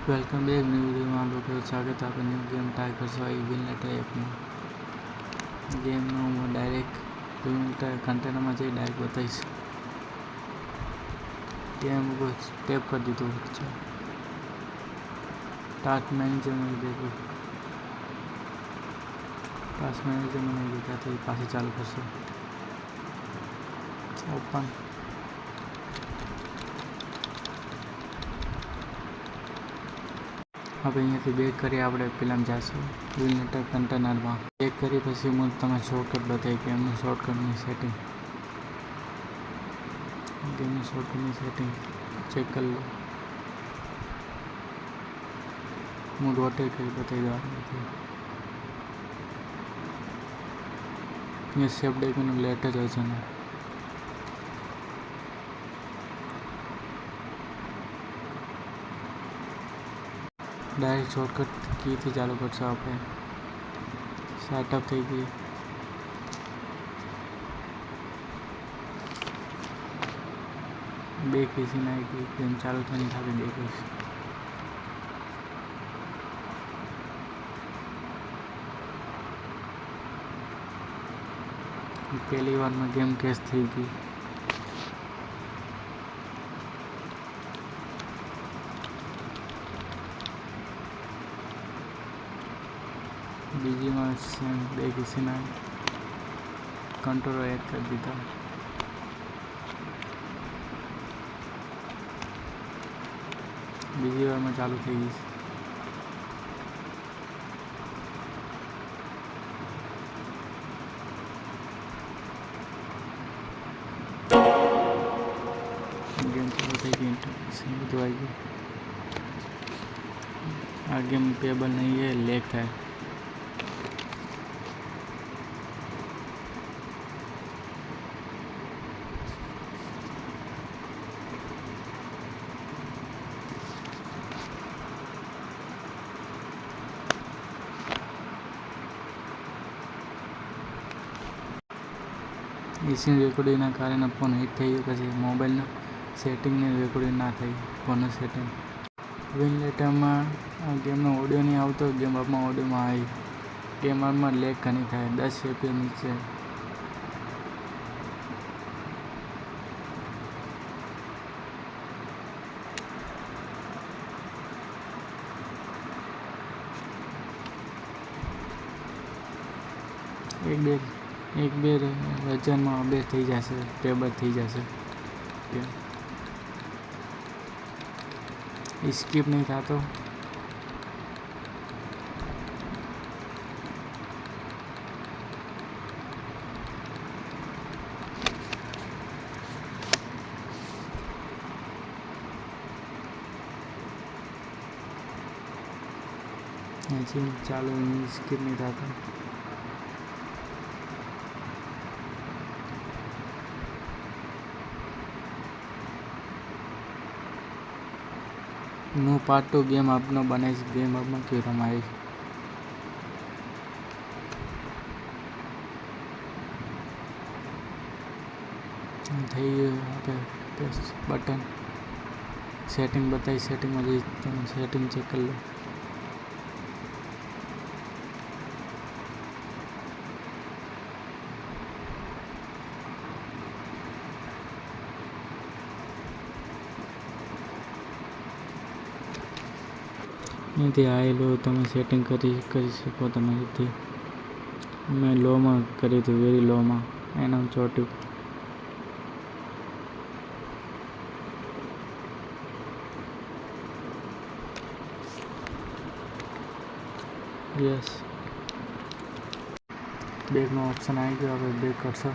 Welcome back new વિડીયોમાં લોકોનું સ્વાગત. આપણે ન્યૂ ગેમ ટ્રાય કરશો વિનલેટર એપમાં. ગેમનું હું ડાયરેક્ટ વિનલેટર કન્ટેનરમાં જઈ ડાયરેક્ટ બતાવીશ. ગેમ ઉપર ટેપ કરી દીધું છે. ટાસ્ક મેનેજર મને દેખું. ટાસ્ક મેનેજર મને દેખાતી પાછી ચાલુ કરશે. ઓપન. હવે અહીંયાથી બેક કરી આપણે પેલામાં જઈશું વિનલેટર કન્ટેનરમાં. બેક કરી પછી હું તમને શોર્ટકટ બતાવી ગેમનું શોર્ટકટની સેટિંગ. ગેમની શોર્ટકટની સેટિંગ ચેક કરી લો. હું રોટેટ કરી બતાવી દઉં. અહીંયા સેફ ડેકનું લેટર જ છે ને. ડાયરેક્ટ શોર્ટકટ કીથી ચાલુ કરશો આપણે. સ્ટાર્ટઅપ થઈ ગઈ. બે કેસી નાખી ગઈ. ગેમ ચાલુ થઈને ખાલી બે કેસ. પહેલી વારમાં ગેમ કેસ થઈ ગઈ. બીજીમાં બે કિસીના કંટ્રોલ એડ કરી દીધા. બીજી વારમાં ચાલુ થઈ ગઈ. ગેમ ચાલુ થઈ ગઈ. ઇન્ટરનેશન બધું આવી ગયું. આ ગેમ પેબલ નહીં है, લેગ થાય. ઇસી રેકોર્ડિંગના કારણે ફોન હિટ થઈ ગયો. પછી મોબાઈલનું સેટિંગને રેકોર્ડિંગ ના થઈ. ફોનનું સેટિંગ વિનલેટરમાં આ ગેમનો ઓડિયો નહીં આવતો. ગેમ આપમાં ઓડિયોમાં આવી. ગેમ આપમાં લેગ ઘણી થાય. 10 એપી નીચે. એક બે વજનમાં અપડેટ થઈ જશે. ટેબલ થઈ જશે. સ્કીપ નહીં થતો. ચાલુ સ્કીપ નહીં થતો. નું પાર્ટ 2 ગેમ આપનો બનાવીશ. ગેમ આપમાં કેવી રમાય થઈ ગયું. આપણે બટન સેટિંગ બતાવી. સેટિંગમાં જઈ તમે સેટિંગ ચેક કરી લો. અહીંથી આવેલો તમે સેટિંગ કરી શકો તમારીથી. મેં લોમાં કર્યું હતું, વેરી લોમાં. એના ચોટ્યું. યસ, બેકનો ઓપ્શન આવી ગયો. હવે બેક કરશો.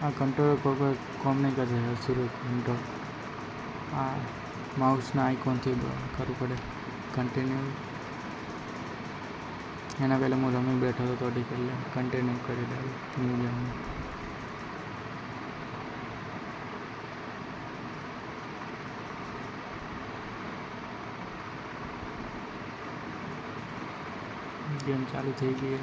આ કંટ્રોલ પર કોમ નહીં કરશે. સુરત કંટ્રોલ આ માઉસના આઇકોનથી કરવું પડે. કન્ટિન્યુ. એના પહેલાં હું રમી બેઠો હતો તો કરી લે. કન્ટિન્યુ કરી દઉં ન્યૂ ગેમ. ગેમ ચાલુ થઈ ગઈ.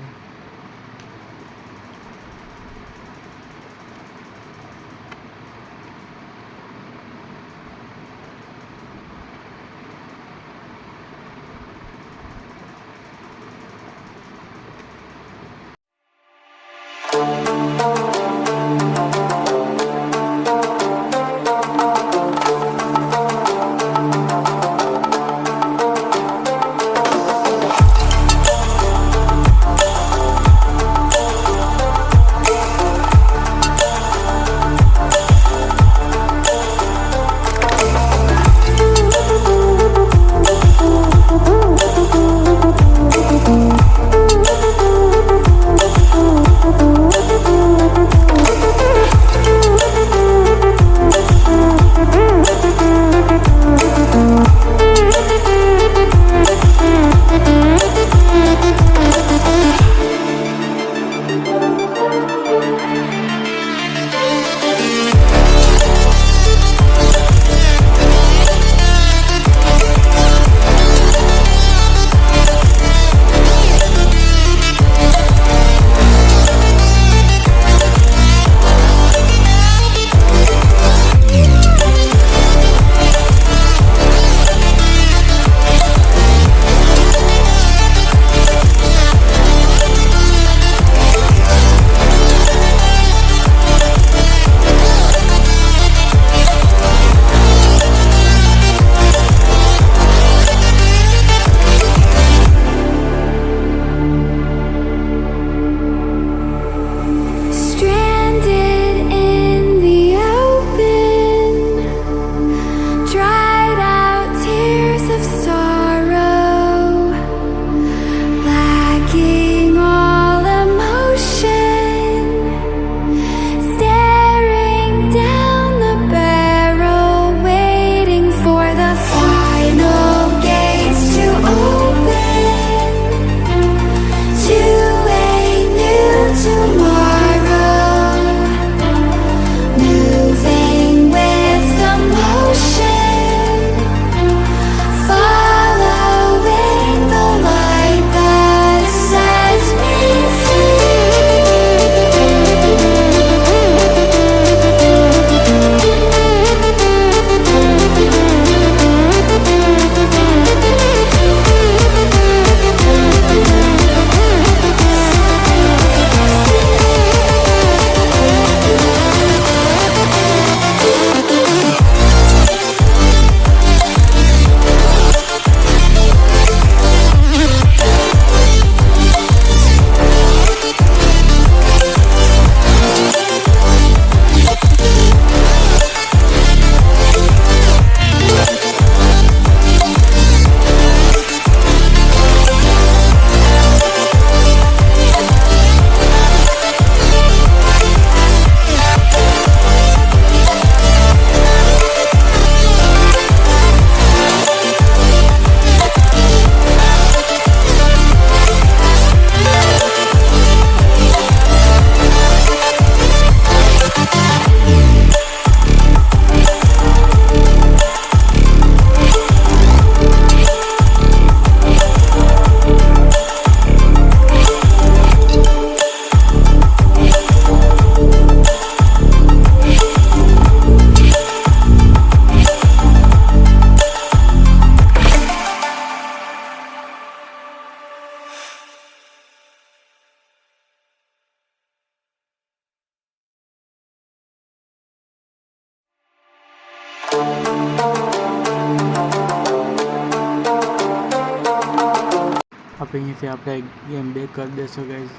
અહીંયાથી આપણે ગેમ બેક કરી દેશો ગાઈઝ.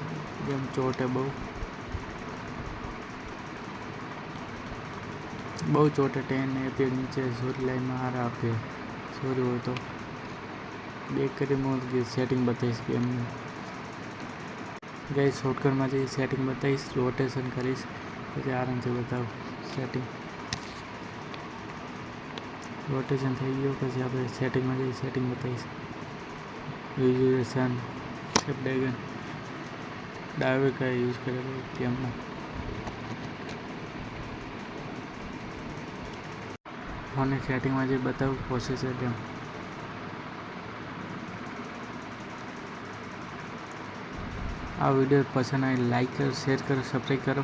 ગેમ ચોટે બહુ ચોટે. 10 એપીએક નીચે સોરી લાઈનમાં હારા આપે. સોરી હોય તો બેક કરી હું સેટિંગ બતાવીશ ગેમની ગાઈઝ. શોર્ટકટમાં જઈ સેટિંગ બતાવીશ, રોટેશન કરીશ, પછી આરામથી બતાવું સેટિંગ. રોટેશન થઈ ગયું પછી આપણે સેટિંગમાં જઈ સેટિંગ બતાવીશ. વિઝ્યુએશન સ્નેપડ્રેગન ડાયોડ કઈ યુઝ કરેલો ગેમમાં. ફોનની સેટિંગમાં જે બતાવું પ્રોસેસર ગેમ. આ વિડીયો પસંદ આવે લાઈક કરો, શેર કરો, સબસ્ક્રાઈબ કરો.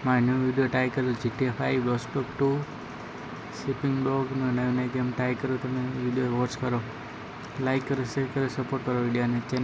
મારા ન્યૂ વિડીયો ટ્રાય કરો. GTA 5, ગોસ્ટોક 2, શિપિંગ ડોગનો નવી ગેમ ટ્રાય કરો. તમે વિડીયો વોચ કરો, લાઈક કરો, શેર કરો, સપોર્ટ કરો વિડીયોને. ચેનલ